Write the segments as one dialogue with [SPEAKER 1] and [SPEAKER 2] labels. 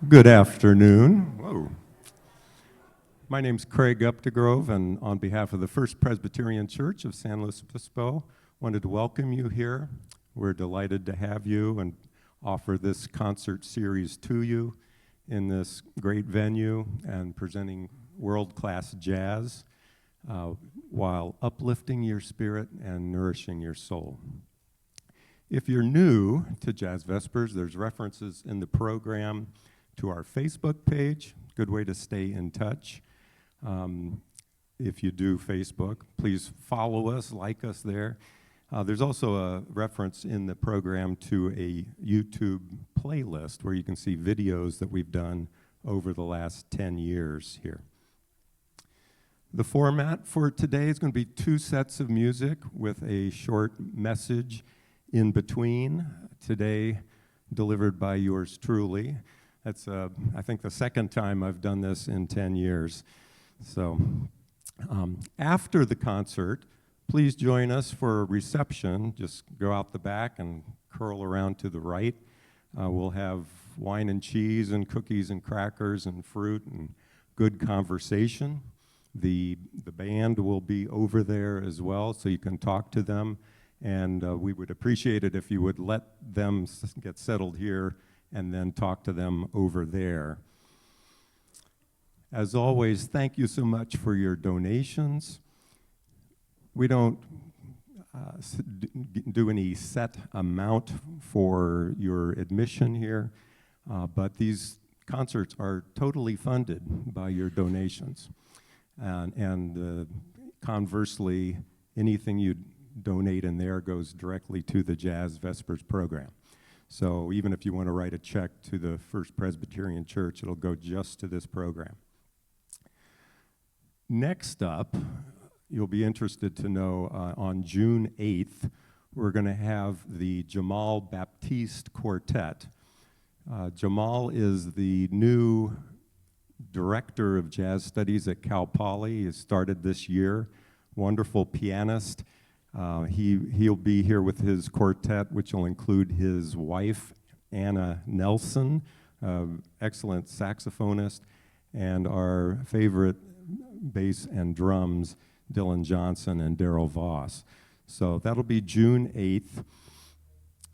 [SPEAKER 1] Good afternoon. Whoa. My name's Craig Updegrove, and on behalf of the First Presbyterian Church of San Luis Obispo, wanted to welcome you here. We're delighted to have you and offer this concert series to you in this great venue and presenting world-class jazz while uplifting your spirit and nourishing your soul. If you're new to Jazz Vespers, there's references in the program to our Facebook page, good way to stay in touch. If you do Facebook, please follow us, like us there. There's also a reference in the program to a YouTube playlist where you can see videos that we've done over the last 10 years here. The format for today is going to be 2 sets of music with a short message in between, today delivered by yours truly. That's, I think, the second time I've done this in 10 years. So after the concert, please join us for a reception. Just go out the back and curl around to the right. We'll have wine and cheese and cookies and crackers and fruit and good conversation. The band will be over there as well, so you can talk to them. And we would appreciate it if you would let them get settled here and then talk to them over there. As always, thank you so much for your donations. We don't do any set amount for your admission here, but these concerts are totally funded by your donations. And conversely, anything you donate in there goes directly to the Jazz Vespers program. So even if you want to write a check to the First Presbyterian Church, it'll go just to this program. Next up, you'll be interested to know on June 8th, we're going to have the Jamal Baptiste Quartet. Jamal is the new director of jazz studies at Cal Poly. He started this year. Wonderful pianist. He'll be here with his quartet, which will include his wife, Anna Nelson, excellent saxophonist, and our favorite bass and drums, Dylan Johnson and Daryl Voss. So that'll be June 8th.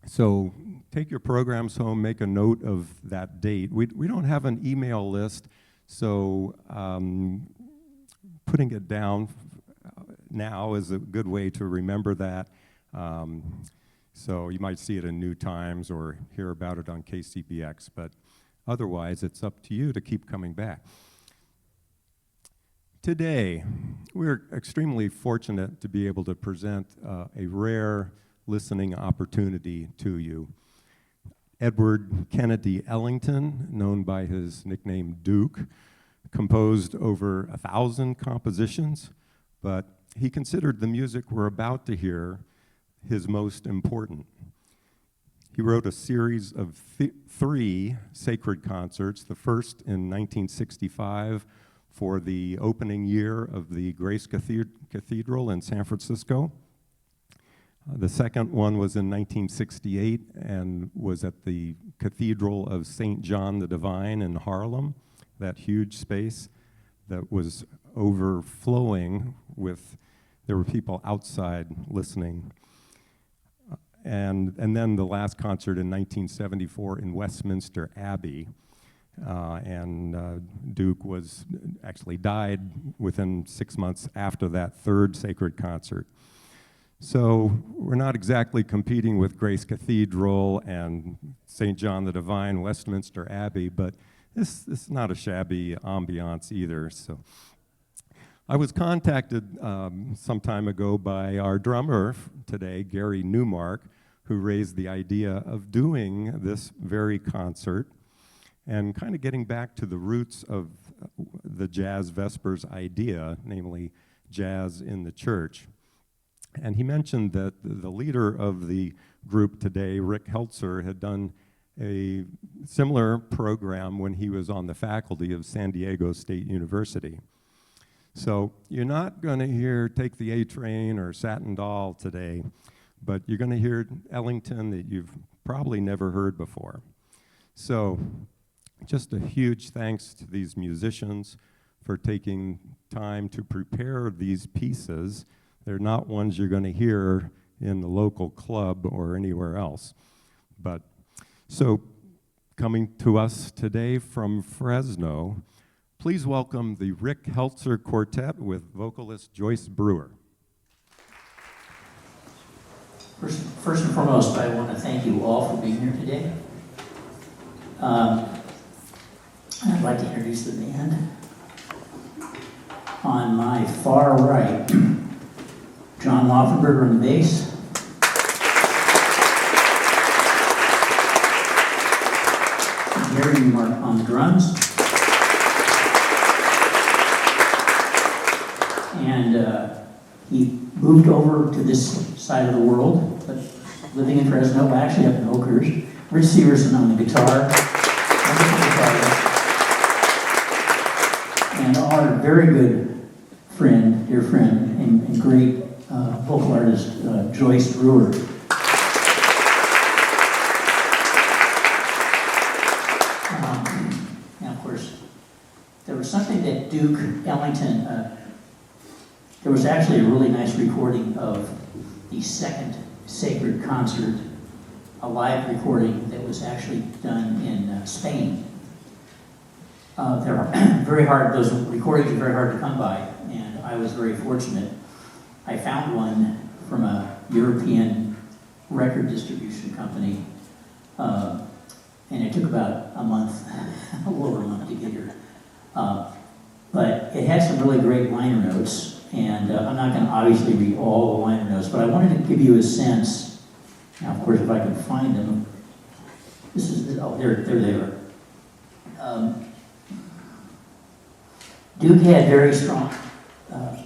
[SPEAKER 1] So take your programs home, make a note of that date. We don't have an email list, so putting it down now is a good way to remember that. So you might see it in New Times or hear about it on KCPX, but otherwise it's up to you to keep coming back. Today, we're extremely fortunate to be able to present a rare listening opportunity to you. Edward Kennedy Ellington, known by his nickname Duke, composed over 1,000 compositions, but he considered the music we're about to hear his most important. He wrote a series of 3 sacred concerts, the first in 1965 for the opening year of the Grace Cathedral in San Francisco. The second one was in 1968 and was at the Cathedral of St. John the Divine in Harlem, that huge space that was overflowing with, there were people outside listening. And then the last concert in 1974 in Westminster Abbey. Duke was actually died within 6 months after that third sacred concert. So we're not exactly competing with Grace Cathedral and St. John the Divine, Westminster Abbey, but this is not a shabby ambiance either. So I was contacted some time ago by our drummer today, Gary Newmark, who raised the idea of doing this very concert and kind of getting back to the roots of the Jazz Vespers idea, namely jazz in the church. And he mentioned that the leader of the group today, Rick Heltzer, had done a similar program when he was on the faculty of San Diego State University. So you're not going to hear Take the A Train or Satin Doll today, but you're going to hear Ellington that you've probably never heard before. So just a huge thanks to these musicians for taking time to prepare these pieces. They're not ones you're going to hear in the local club or anywhere else. But so coming to us today from Fresno, please welcome the Rick Heltzer Quartet with vocalist Joyce Brewer.
[SPEAKER 2] First and foremost, I want to thank you all for being here today. I'd like to introduce the band. On my far right, John Lauffenburger on the bass. Gary Newmark on the drums. And he moved over to this side of the world, but living in Fresno, actually up in Oakhurst. Rich Severson on the guitar. And our very good friend, dear friend, and great vocal artist, Joyce Brewer. Now, of course, there was something that Duke Ellington, there was actually a really nice recording of the second sacred concert, a live recording that was actually done in Spain. They're very hard, those recordings are very hard to come by, and I was very fortunate. I found one from a European record distribution company, and it took about a month, a little over a month to get here. But it had some really great liner notes, and I'm not going to obviously read all the liner notes, but I wanted to give you a sense. Now, of course, if I can find them, this is, oh, there they are. Duke had very strong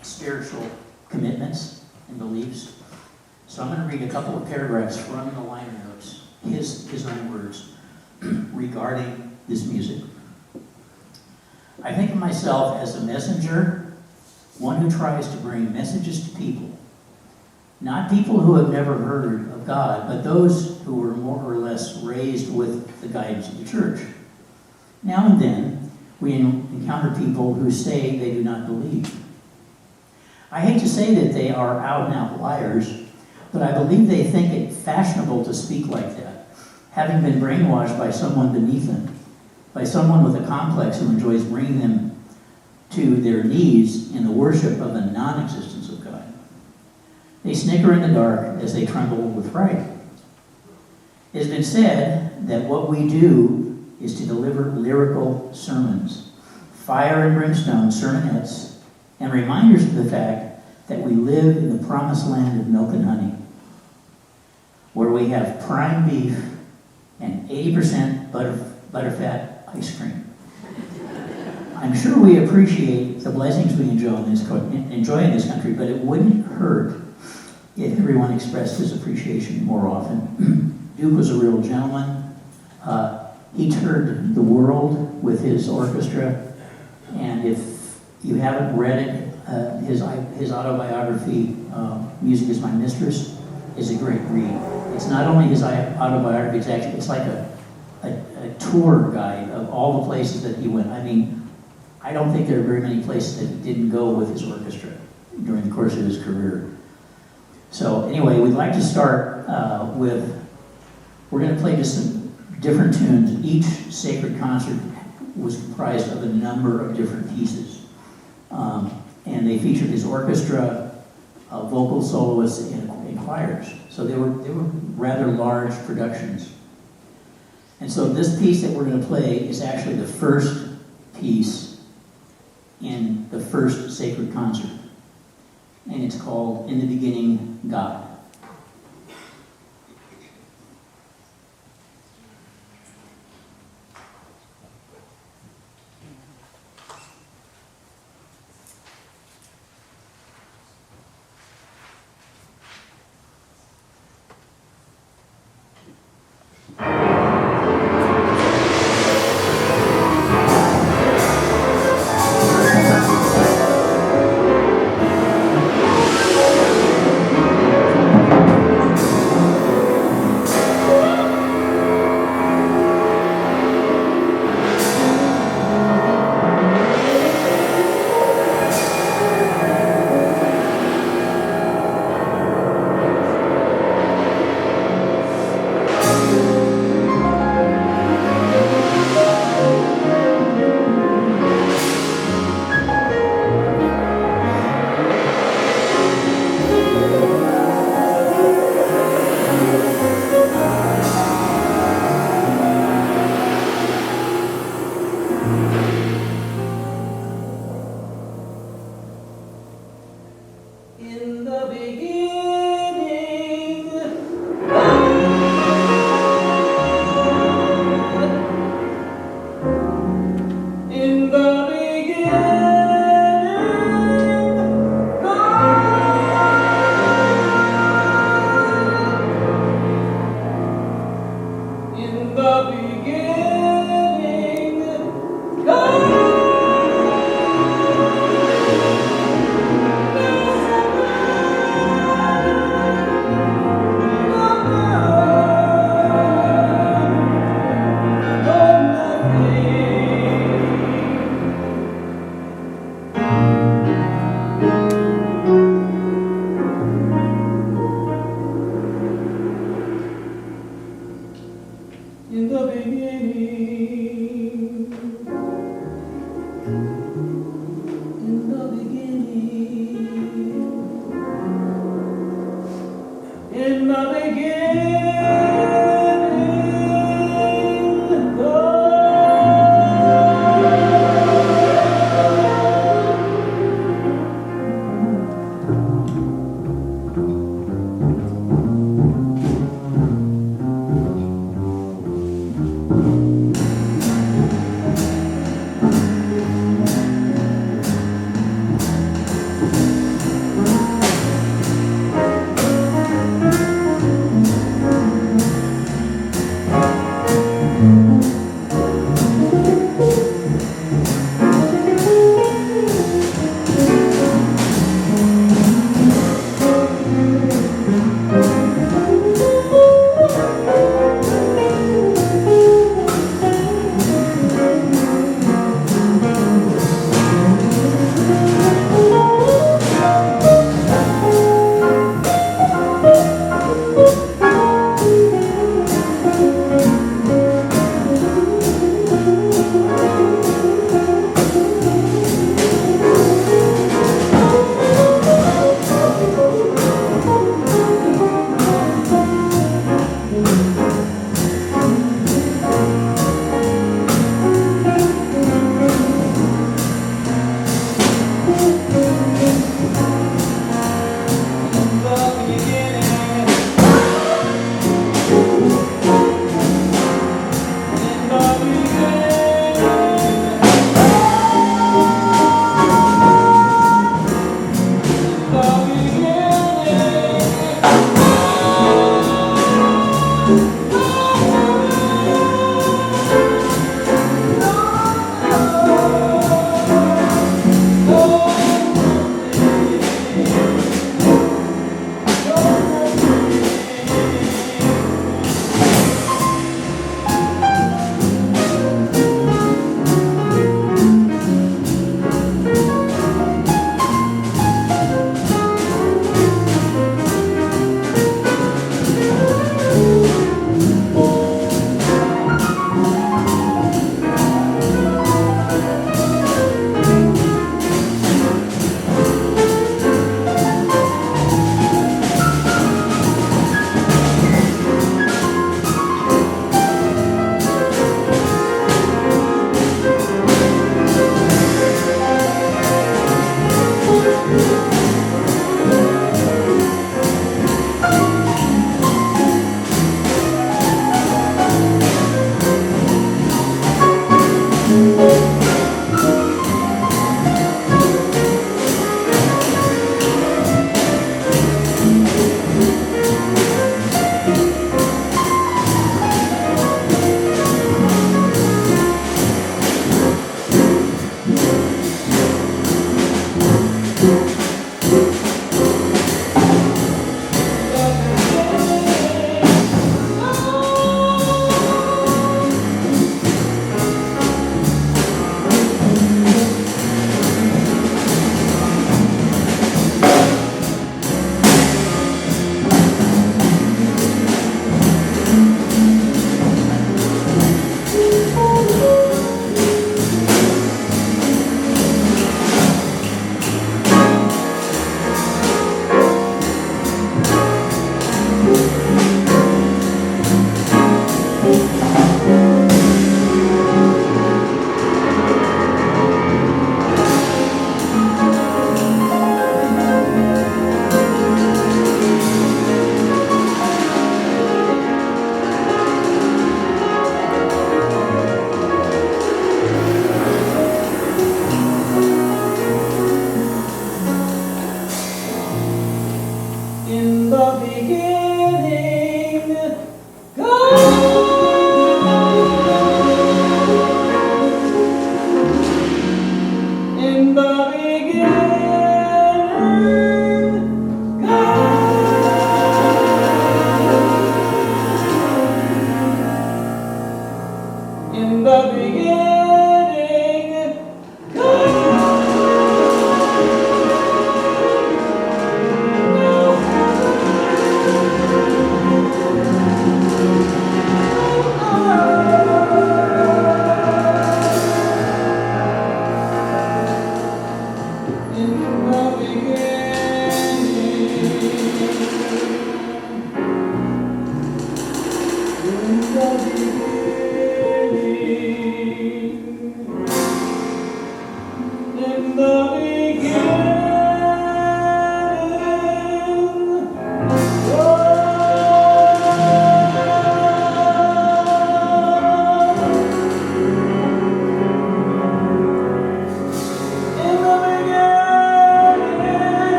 [SPEAKER 2] spiritual commitments and beliefs. So I'm going to read a couple of paragraphs from the liner notes, his own words, regarding this music. I think of myself as a messenger, one who tries to bring messages to people. Not people who have never heard of God, but those who were more or less raised with the guidance of the church. Now and then, we encounter people who say they do not believe. I hate to say that they are out-and-out liars, but I believe they think it fashionable to speak like that, having been brainwashed by someone beneath them, by someone with a complex who enjoys bringing them to their knees in the worship of the non-existence of God. They snicker in the dark as they tremble with fright. It has been said that what we do is to deliver lyrical sermons, fire and brimstone sermonettes, and reminders of the fact that we live in the promised land of milk and honey, where we have prime beef and 80% butterfat ice cream. I'm sure we appreciate the blessings we enjoy in this country, but it wouldn't hurt if everyone expressed his appreciation more often. Duke was a real gentleman. He toured the world with his orchestra, and if you haven't read it, his autobiography, Music is My Mistress, is a great read. It's not only his autobiography, it's like a tour guide of all the places that he went. I mean, I don't think there are very many places that he didn't go with his orchestra during the course of his career. So anyway, we'd like to start we're going to play just some different tunes. Each sacred concert was comprised of a number of different pieces. And they featured his orchestra, vocal soloists, and choirs. So they were rather large productions. And so this piece that we're going to play is actually the first piece in the first sacred concert. And it's called In the Beginning, God.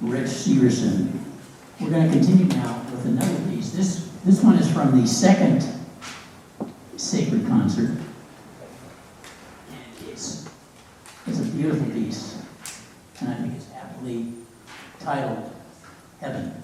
[SPEAKER 2] Rick Severson. We're going to continue now with another piece. This one is from the second sacred concert. And it's a beautiful piece. And I think it's aptly titled Heaven.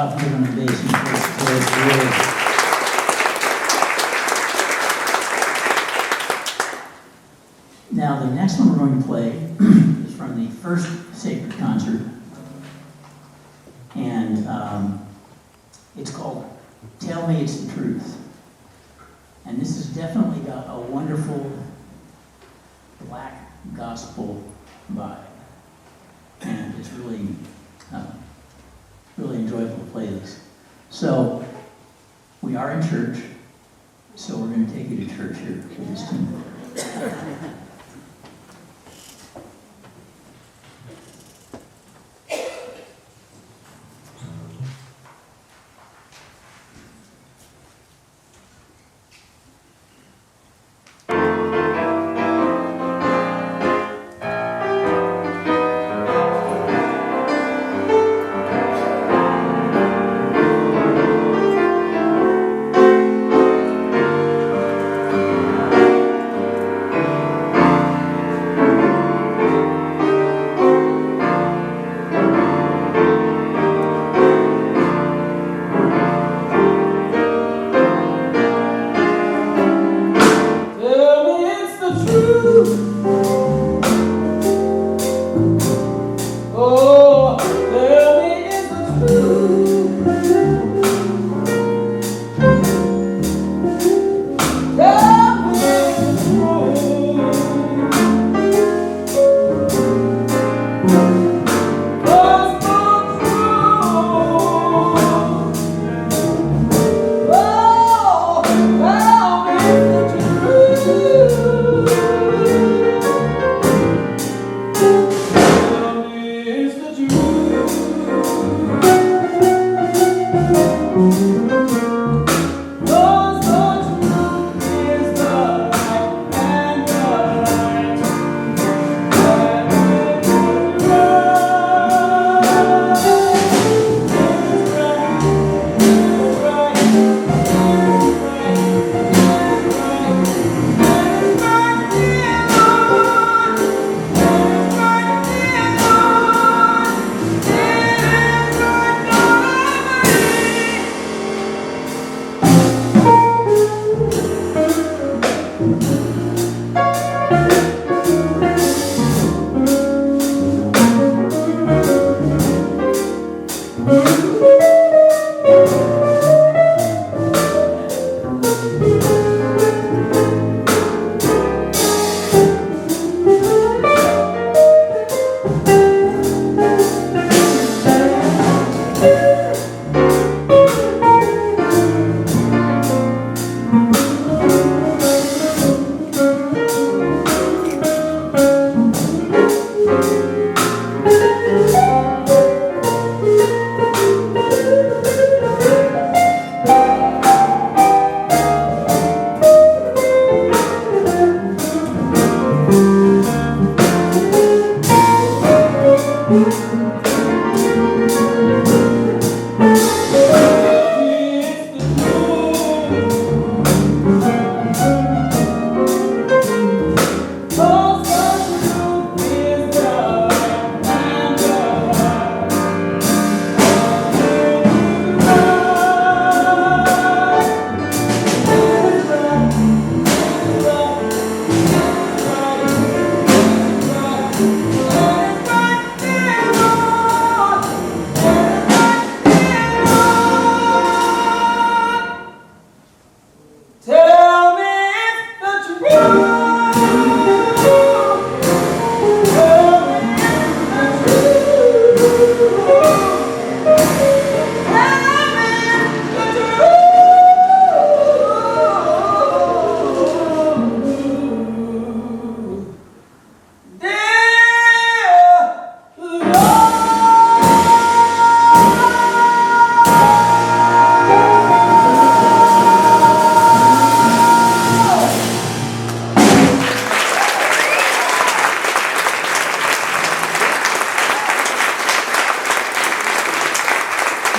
[SPEAKER 2] Lauffenburger on the bass, and Joyce Brewer. Now, the next one we're going to play is from the first sacred concert, and it's called Tell Me It's the Truth. And this has definitely got a wonderful black gospel vibe, and it's really, really enjoyable to play this. So, we are in church, so we're going to take you to church here for this tune.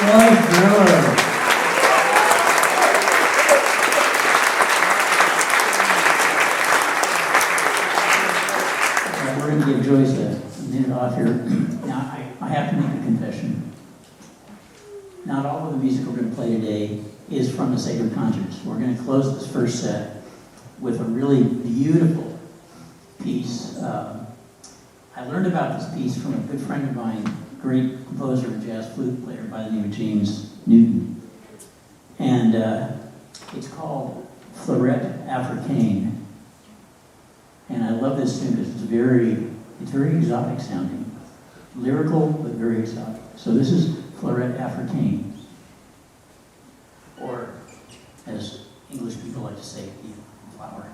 [SPEAKER 2] Joyce Brewer. We're going to give Joyce a minute off here. Now, I have to make a confession. Not all all of the music we're going to play today is from the Sacred Concerts. We're going to close this first set with a really beautiful piece. I learned about this piece from a good friend of mine, great composer and jazz flute player by the name of James Newton. And it's called Fleurette Africaine. And I love this tune because it's very exotic sounding. Lyrical, but very exotic. So this is Fleurette Africaine. Or, as English people like to say, the flower.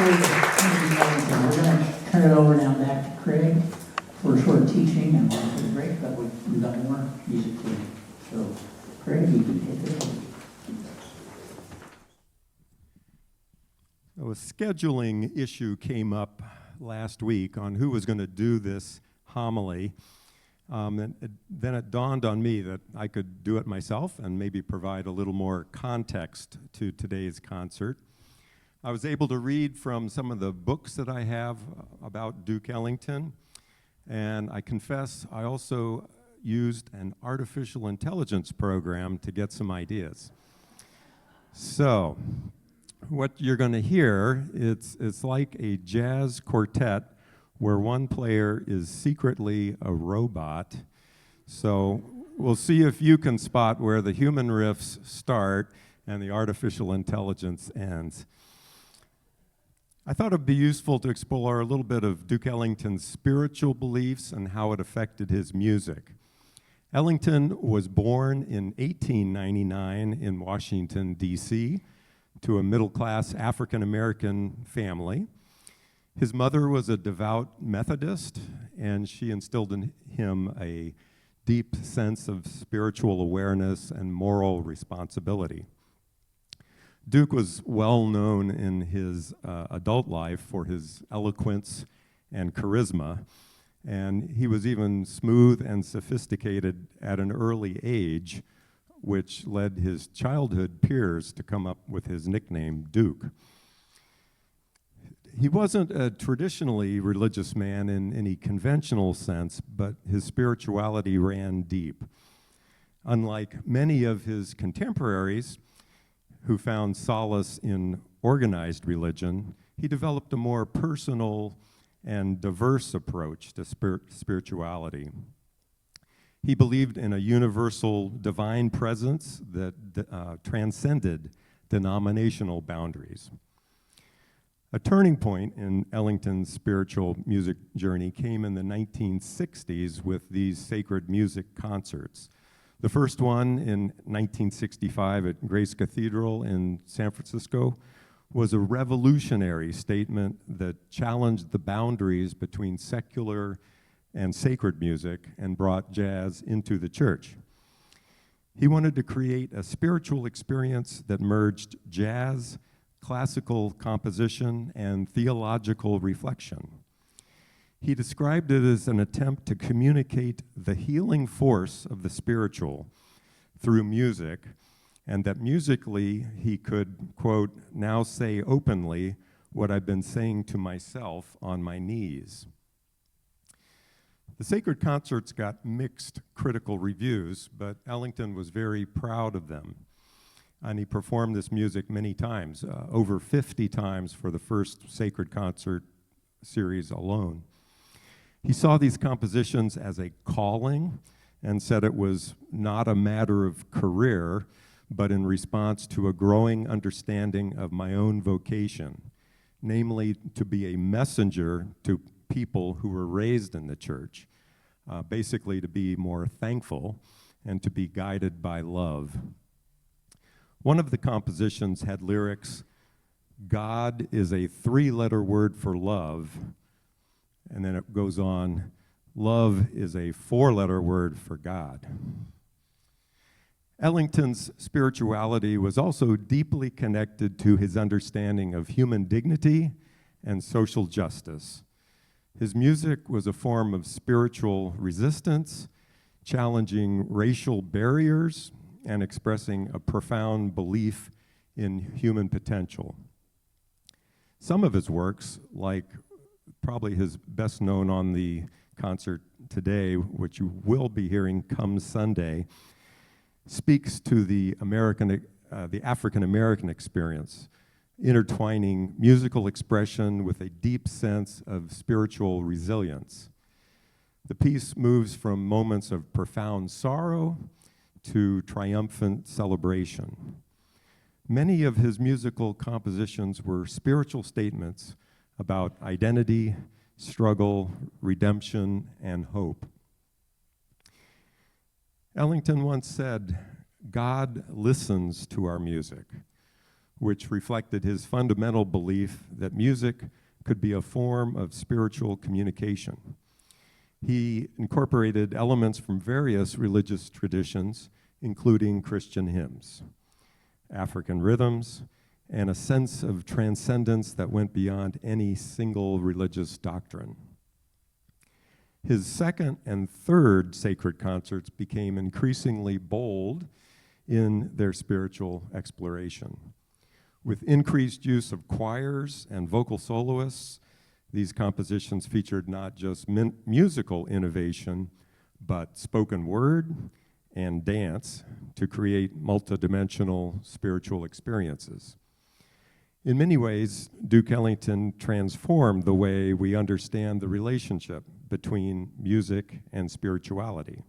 [SPEAKER 2] Ellington. We're going to turn it over now back to Craig for a short teaching and then for the break, but we've got more music for you. So, Craig, you can hit it over.
[SPEAKER 1] A scheduling issue came up last week on who was going to do this homily. And then it dawned on me that I could do it myself and maybe provide a little more context to today's concert. I was able to read from some of the books that I have about Duke Ellington, and I confess I also used an artificial intelligence program to get some ideas. So, what you're going to hear, it's like a jazz quartet where one player is secretly a robot. So we'll see if you can spot where the human riffs start and the artificial intelligence ends. I thought it'd be useful to explore a little bit of Duke Ellington's spiritual beliefs and how it affected his music. Ellington was born in 1899 in Washington, D.C., to a middle-class African-American family. His mother was a devout Methodist, and she instilled in him a deep sense of spiritual awareness and moral responsibility. Duke was well known in his adult life for his eloquence and charisma, and he was even smooth and sophisticated at an early age, which led his childhood peers to come up with his nickname, Duke. He wasn't a traditionally religious man in any conventional sense, but his spirituality ran deep. Unlike many of his contemporaries who found solace in organized religion, he developed a more personal and diverse approach to spirituality. He believed in a universal divine presence that transcended denominational boundaries. A turning point in Ellington's spiritual music journey came in the 1960s with these sacred music concerts. The first one in 1965 at Grace Cathedral in San Francisco was a revolutionary statement that challenged the boundaries between secular and sacred music and brought jazz into the church. He wanted to create a spiritual experience that merged jazz, classical composition, and theological reflection. He described it as an attempt to communicate the healing force of the spiritual through music, and that musically he could, quote, now say openly what I've been saying to myself on my knees. The sacred concerts got mixed critical reviews, but Ellington was very proud of them. And he performed this music many times, over 50 times for the first sacred concert series alone. He saw these compositions as a calling and said it was not a matter of career, but in response to a growing understanding of my own vocation, namely to be a messenger to people who were raised in the church, basically to be more thankful and to be guided by love. One of the compositions had lyrics, God is a 3-letter word for love, and then it goes on, love is a 4-letter word for God. Ellington's spirituality was also deeply connected to his understanding of human dignity and social justice. His music was a form of spiritual resistance, challenging racial barriers and expressing a profound belief in human potential. Some of his works, like probably his best known on the concert today, which you will be hearing come Sunday, speaks to the African-American experience, intertwining musical expression with a deep sense of spiritual resilience. The piece moves from moments of profound sorrow to triumphant celebration. Many of his musical compositions were spiritual statements about identity, struggle, redemption, and hope. Ellington once said, God listens to our music. which reflected his fundamental belief that music could be a form of spiritual communication. He incorporated elements from various religious traditions, including Christian hymns, African rhythms, and a sense of transcendence that went beyond any single religious doctrine. His second and third sacred concerts became increasingly bold in their spiritual exploration. With increased use of choirs and vocal soloists, these compositions featured not just musical innovation, but spoken word and dance to create multidimensional spiritual experiences. In many ways, Duke Ellington transformed the way we understand the relationship between music and spirituality.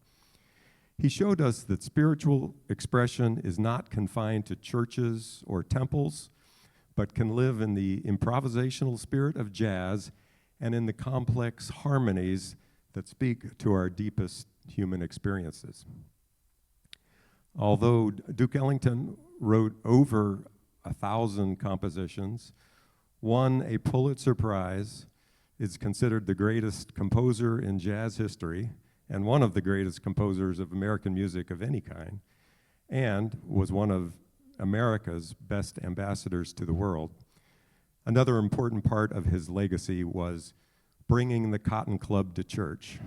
[SPEAKER 1] He showed us that spiritual expression is not confined to churches or temples, but can live in the improvisational spirit of jazz and in the complex harmonies that speak to our deepest human experiences. Although Duke Ellington wrote over 1,000 compositions, won a Pulitzer Prize, is considered the greatest composer in jazz history, and one of the greatest composers of American music of any kind, and was one of America's best ambassadors to the world. Another important part of his legacy was bringing the Cotton Club to church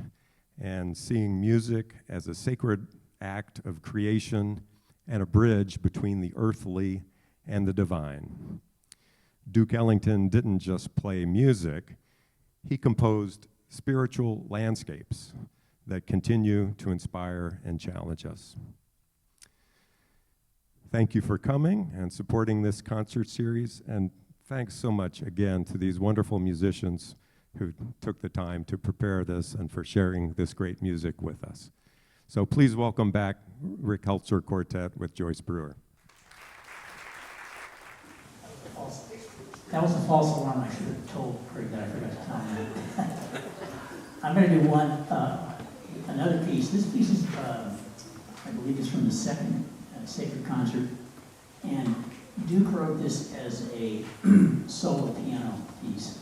[SPEAKER 1] and seeing music as a sacred act of creation and a bridge between the earthly and the divine. Duke Ellington didn't just play music, he composed spiritual landscapes that continue to inspire and challenge us. Thank you for coming and supporting this concert series, and thanks so much again to these wonderful musicians who took the time to prepare this and for sharing this great music with us. So please welcome back Rick Heltzer Quartet with Joyce Brewer.
[SPEAKER 2] That was a false alarm. I should have told Craig that I forgot to tell him that. I'm going to do another piece. This piece is, I believe, is from the second sacred concert, and Duke wrote this as a solo piano piece.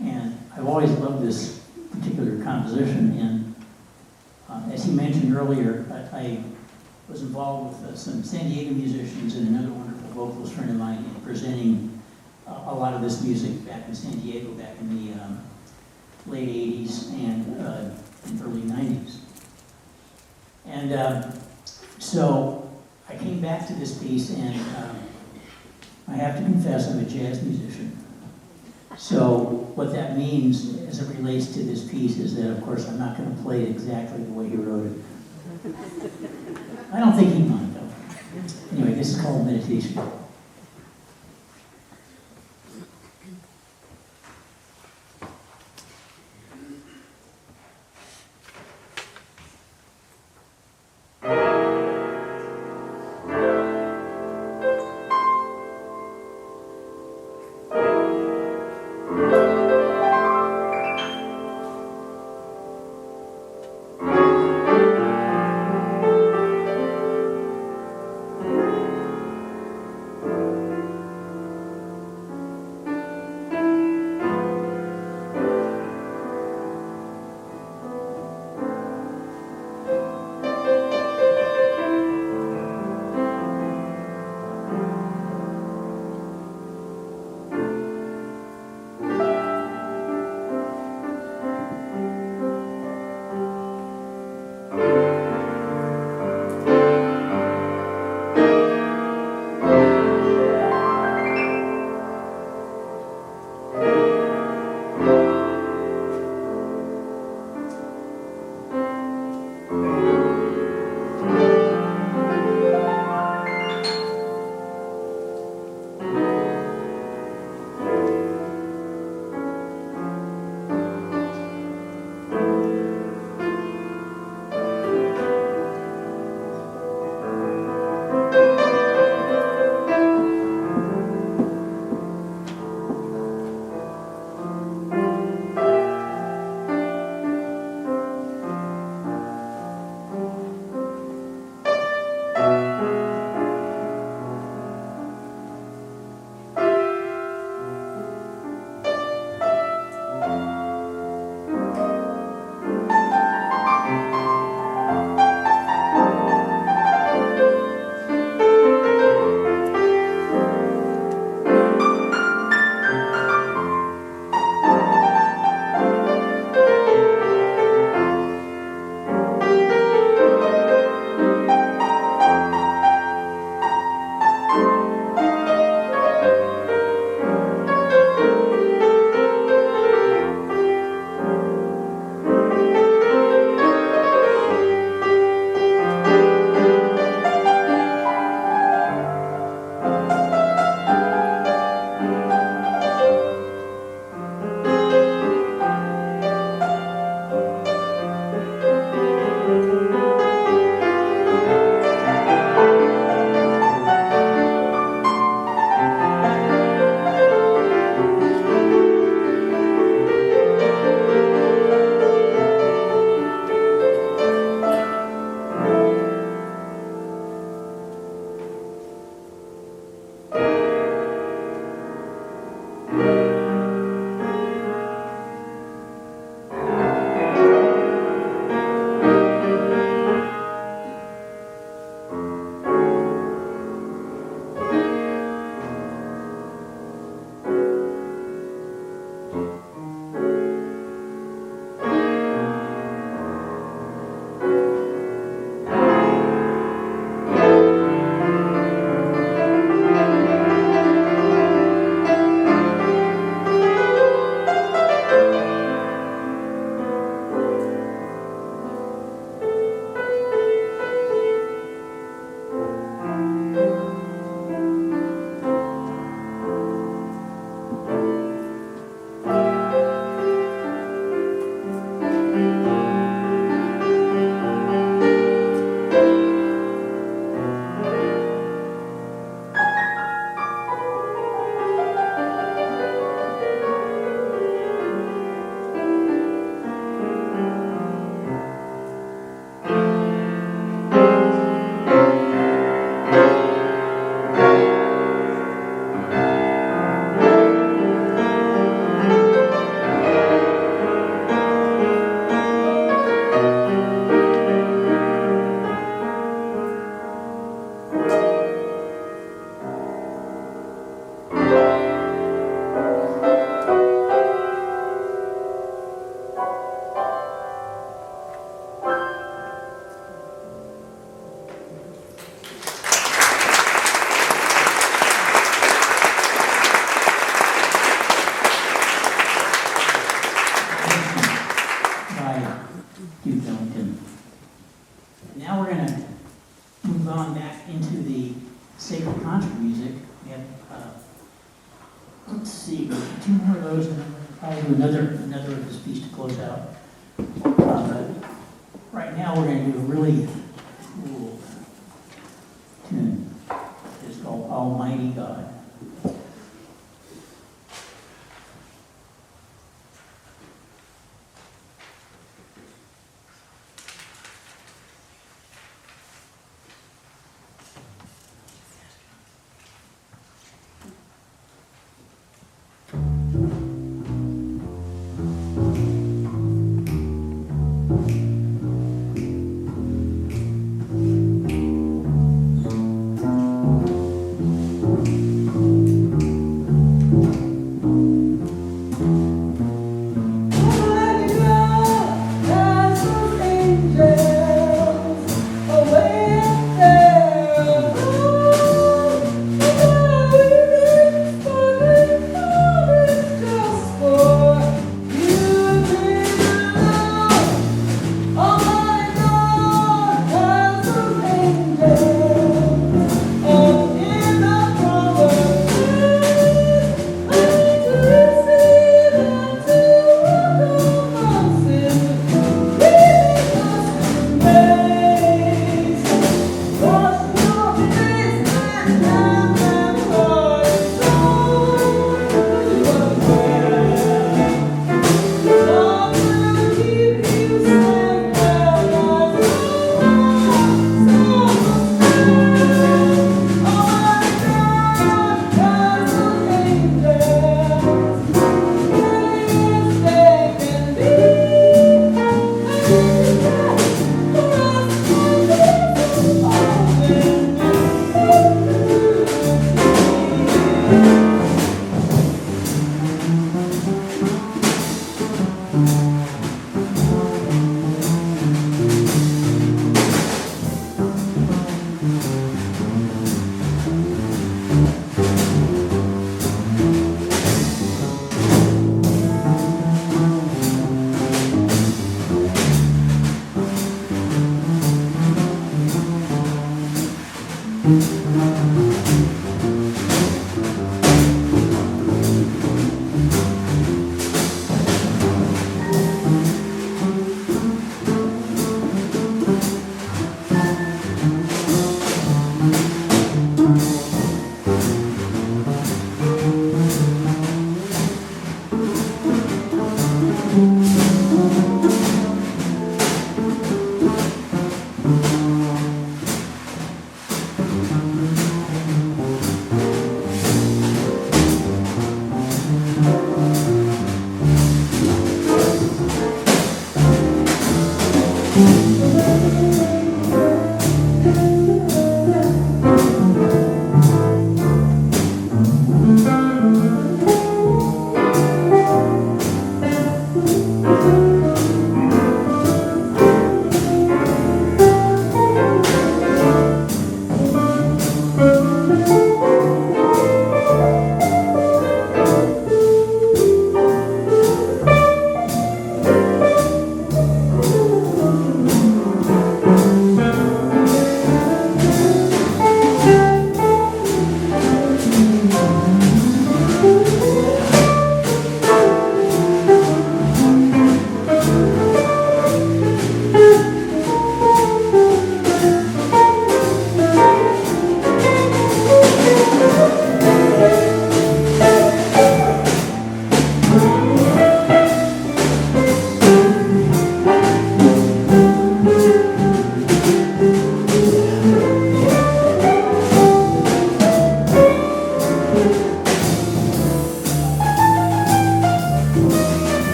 [SPEAKER 2] And I've always loved this particular composition, and as he mentioned earlier, I was involved with some San Diego musicians and another wonderful vocalist friend of mine in presenting a lot of this music back in San Diego back in the late 80s and early 90s. And so I came back to this piece, and I have to confess I'm a jazz musician. So what that means as it relates to this piece is that, of course, I'm not going to play it exactly the way he wrote it. I don't think he'd mind, though. Anyway, this is called Meditation. more of those, and then I'll do another of this piece to close out. Right now, we're going to do a really cool tune. It's called Almighty God.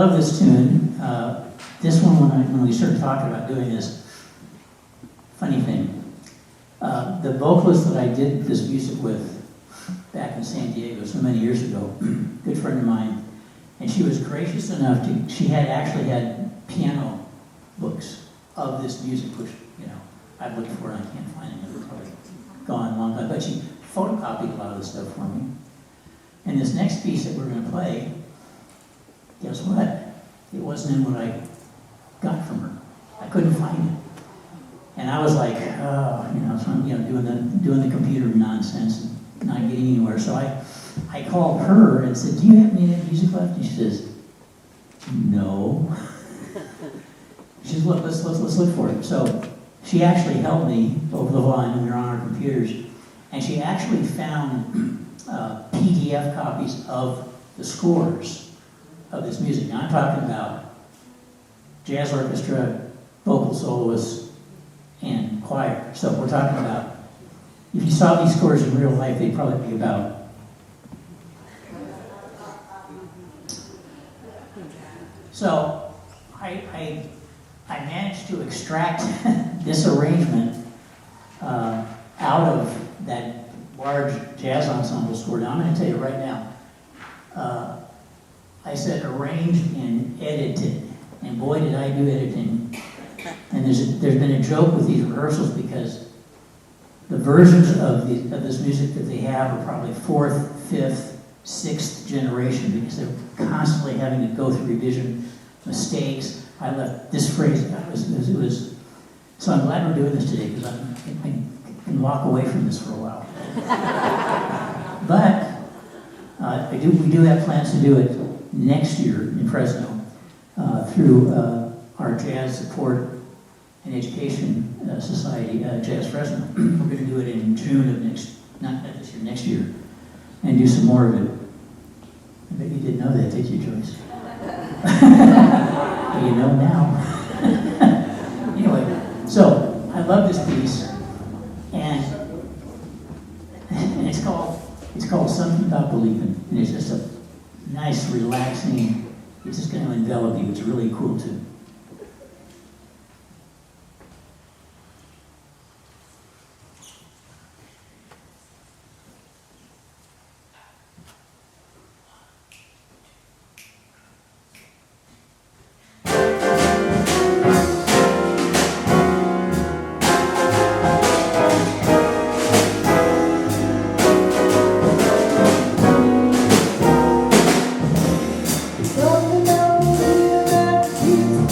[SPEAKER 2] love this tune. This one, when we started talking about doing this, funny thing, the vocalist that I did this music with back in San Diego so many years ago, good friend of mine, and she was gracious enough to, she had actually had piano books of this music, which, you know, I've looked for and I can't find them. They're probably gone long time, but she photocopied a lot of this stuff for me. And this next piece that we're going to play, guess what? It wasn't in what I got from her. I couldn't find it. And I was like, oh, you know, so I'm, you know, doing the computer nonsense and not getting anywhere. So I called her and said, do you have any of that music left? And she says, no. She says, look, let's look for it. So she actually helped me over the line when we were on our computers, and she actually found PDF copies of the scores of this music. Now I'm talking about jazz orchestra, vocal soloists, and choir. So we're talking about, if you saw these scores in real life, they'd probably be about so I managed to extract this arrangement out of that large jazz ensemble score. Now I'm going to tell you right now, I said arranged and edited, and boy did I do editing. And there's been a joke with these rehearsals because the versions of this music that they have are probably 4th, 5th, 6th generation, because they're constantly having to go through revision, mistakes. I left this phrase, it was so I'm glad we're doing this today, because I can walk away from this for a while. But we do have plans to do it next year in Fresno through our Jazz Support and Education Society, Jazz Fresno. We're going to do it in June of not this year, next year, and do some more of it. I bet you didn't know that, did you, Joyce? Well, you know now. Anyway, so I love this piece, and it's called Something About Believing, and it's just a nice, relaxing. It's just going to envelop you. It's really cool too.
[SPEAKER 3] Something about you that keeps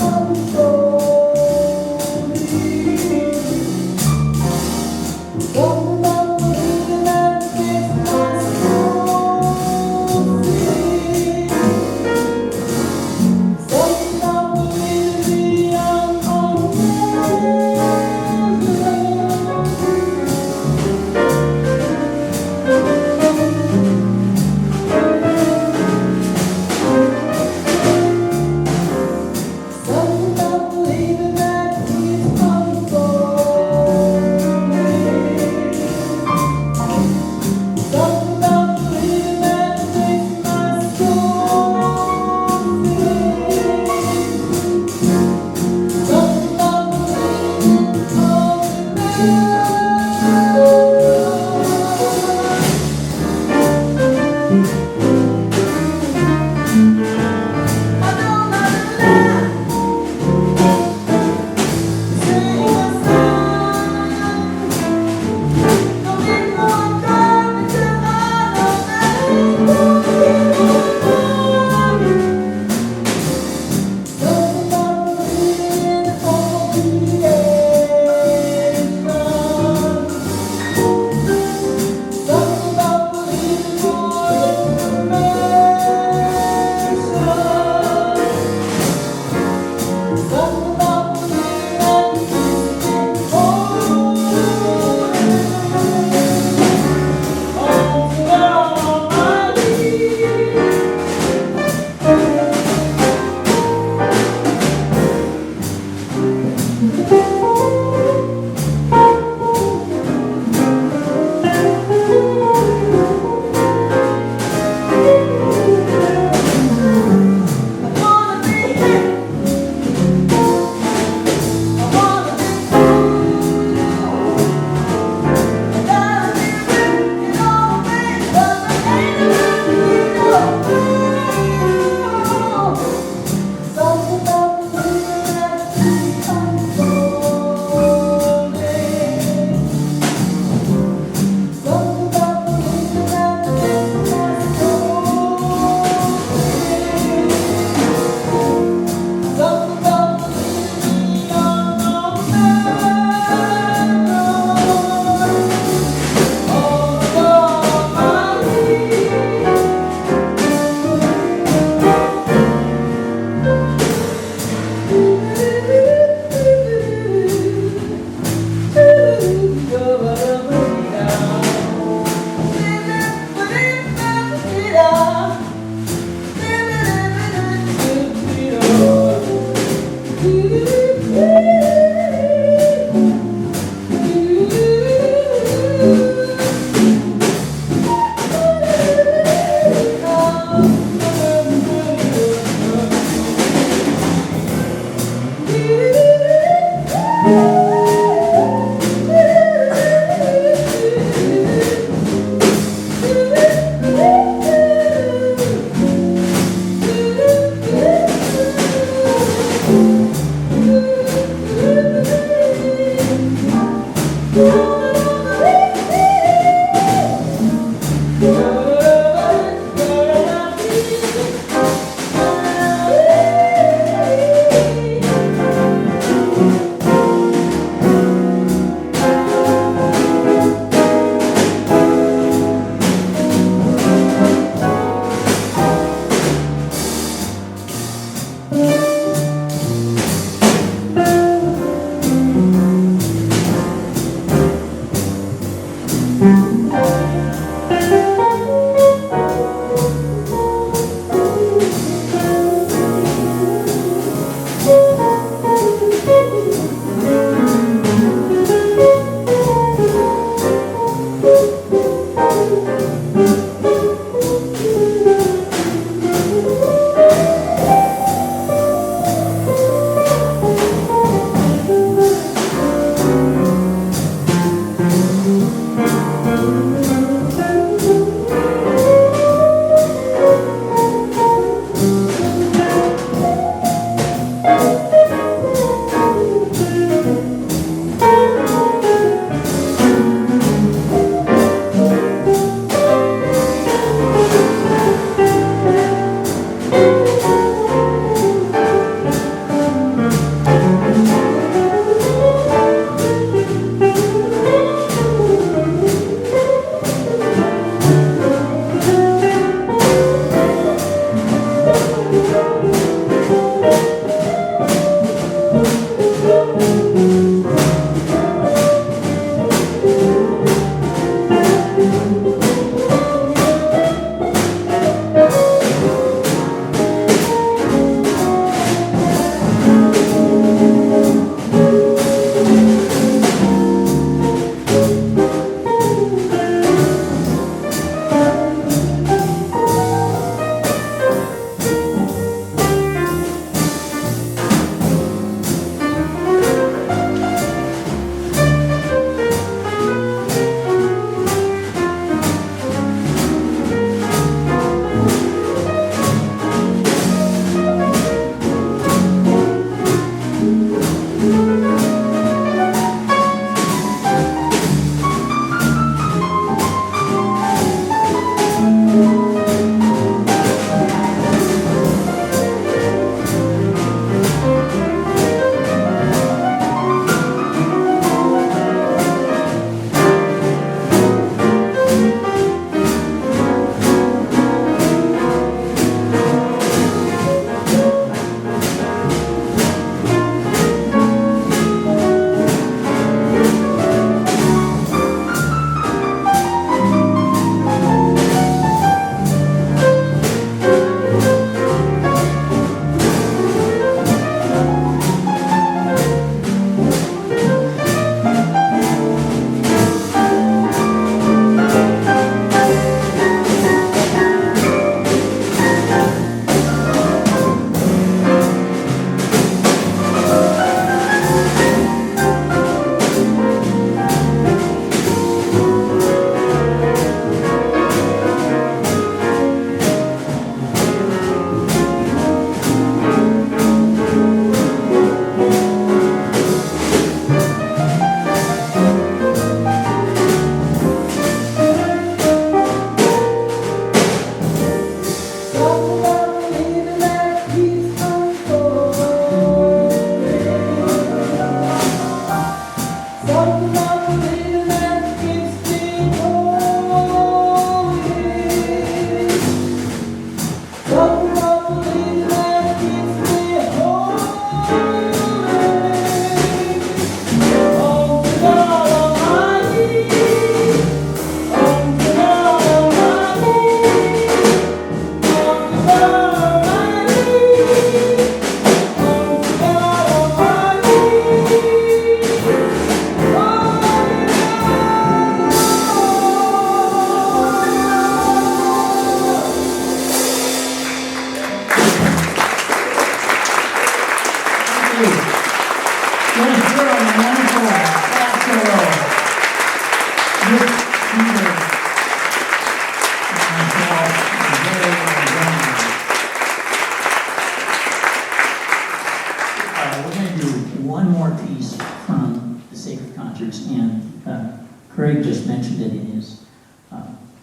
[SPEAKER 2] Craig just mentioned it in his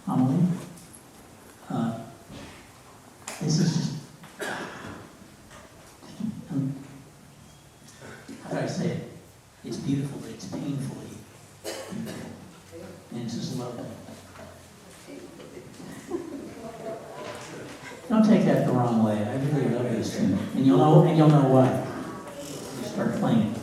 [SPEAKER 2] homily. This is just, how do I say it? It's beautiful, but it's painfully beautiful. And it's just lovely. Don't take that the wrong way. I really love this tune. And you'll know why. You start playing it.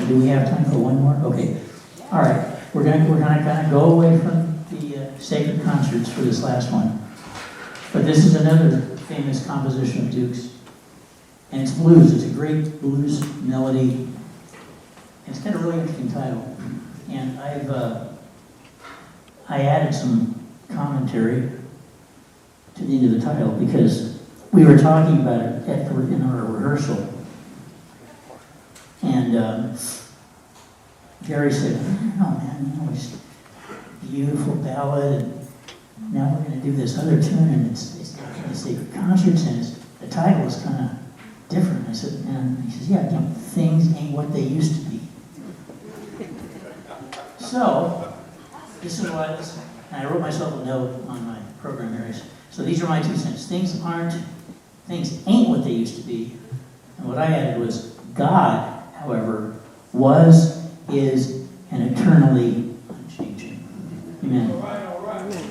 [SPEAKER 2] Do we have time for one more? Okay. All right. We're gonna go away from the sacred concerts for this last one. But this is another famous composition of Duke's. And it's blues. It's a great blues melody. It's got a really interesting title. And I added some commentary to the end of the title because we were talking about it in our rehearsal. And Gary said, "Oh man, it's a beautiful ballad, and now we're going to do this other tune, and it's the sacred concerts, and the title is kind of different." I said, and he says, "Yeah, things ain't what they used to be." So this is what I wrote myself a note on my program areas. So these are my 2 cents. Things ain't what they used to be, and what I added was God, however, was, is, and eternally unchanging. Amen.
[SPEAKER 3] All right. Amen.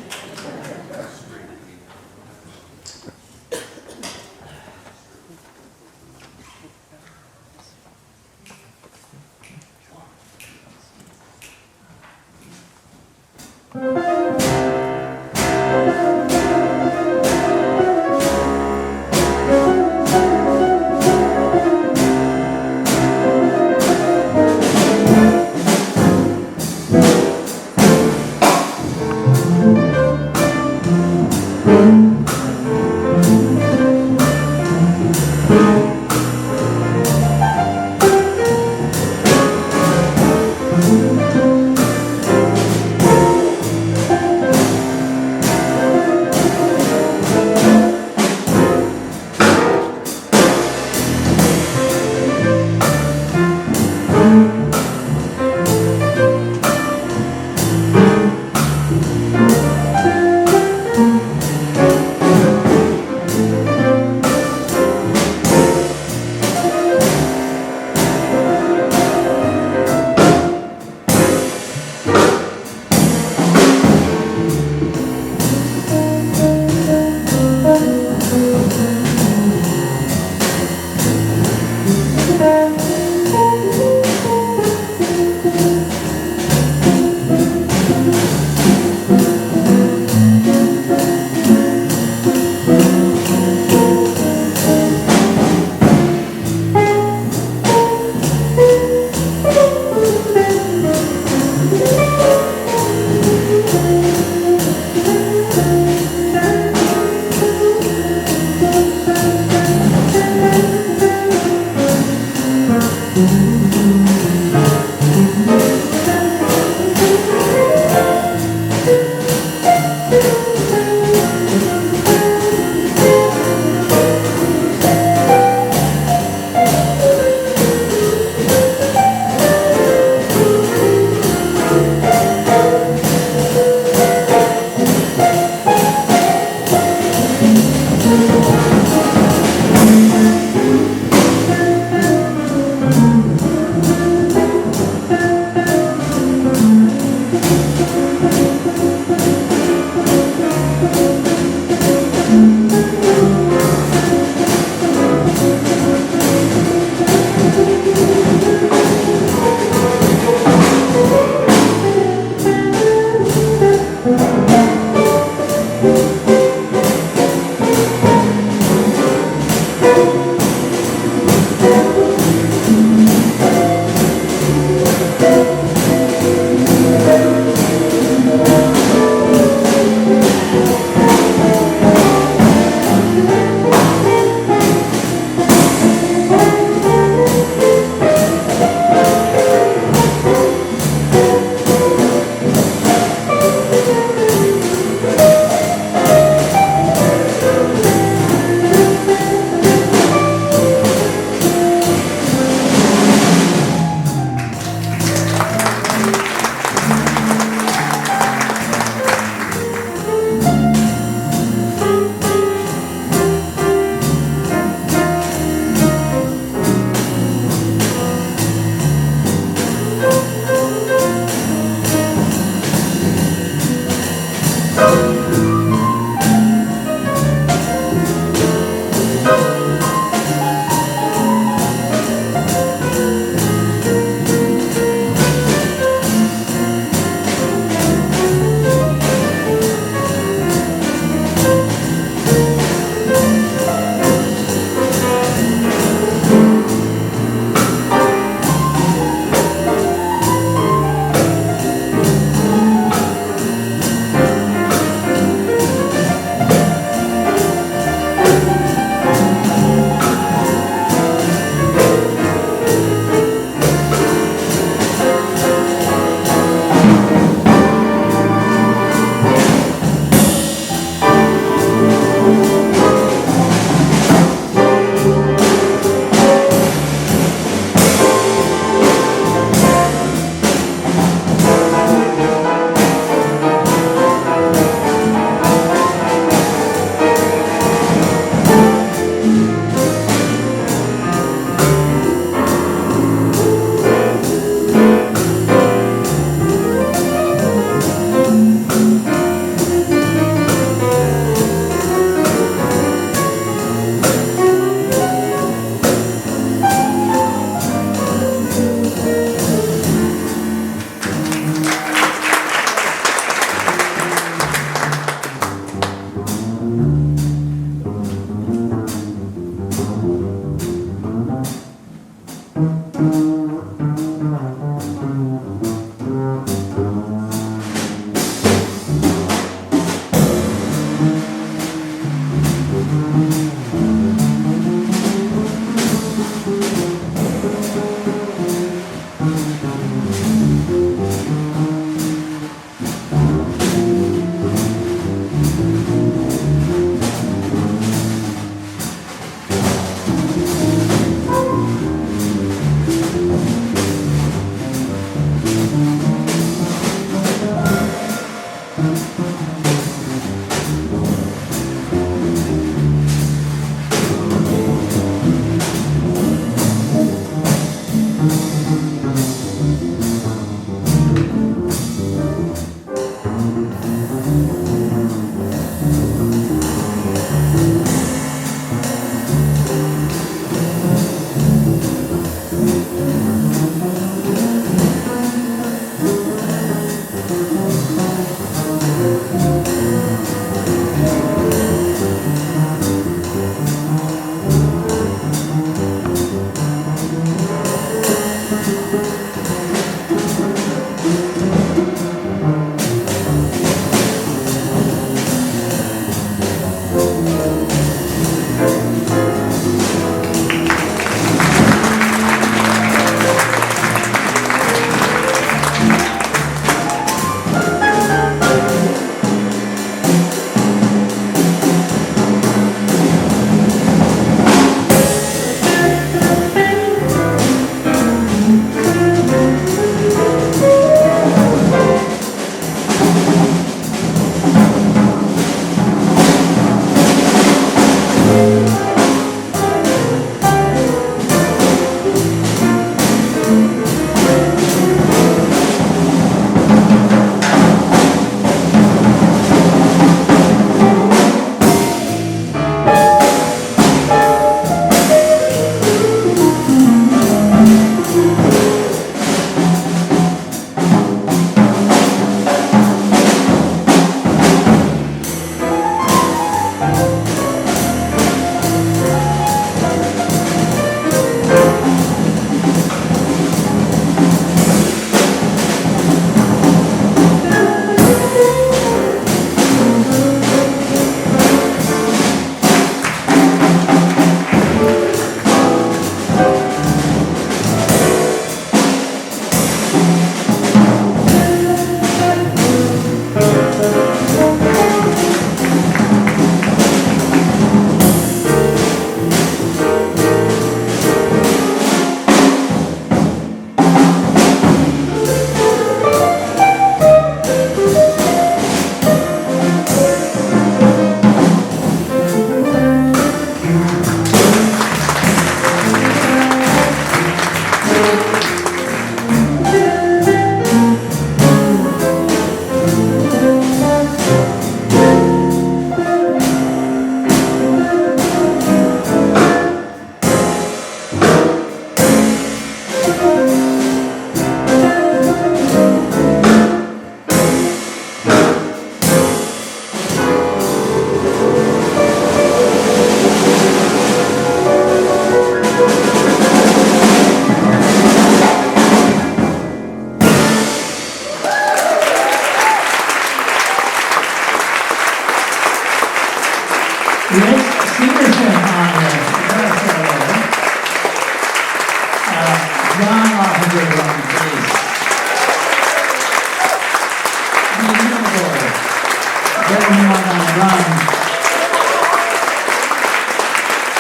[SPEAKER 2] drum.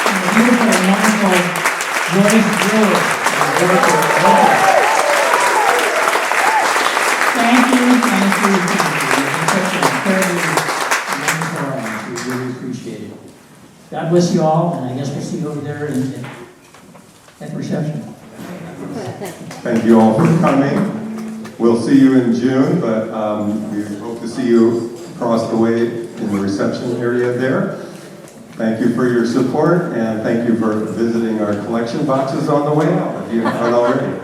[SPEAKER 2] And the beautiful and wonderful Joyce Brewer. Thank you. You've been such an incredibly wonderful audience. We really appreciate it. God bless you all, and I guess we'll see you over there at reception.
[SPEAKER 1] Thank you all for coming. We'll see you in June, but we hope to see you across the way in the reception area there. Thank you for your support, and thank you for visiting our collection boxes on the way out, if you haven't already.